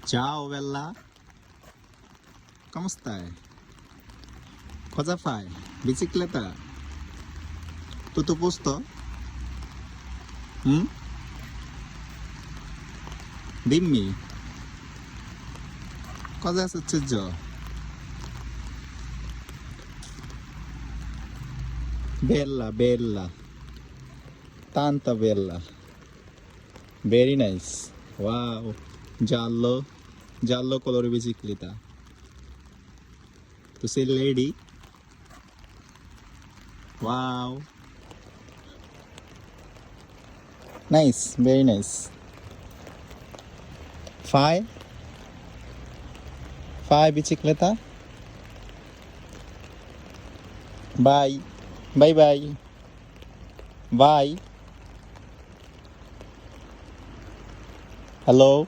Ciao Bella, come stai? Cosa fai? Bicicletta? Tutto a posto? Mm? Dimmi, cosa è successo? Bella, bella, tanta bella. Very nice. Wow. Giallo, giallo colore bicicletta. Tu sei lady? Wow. Nice, very nice. Fai? Fai bicicletta? Bye. Bye bye. Bye. Hello.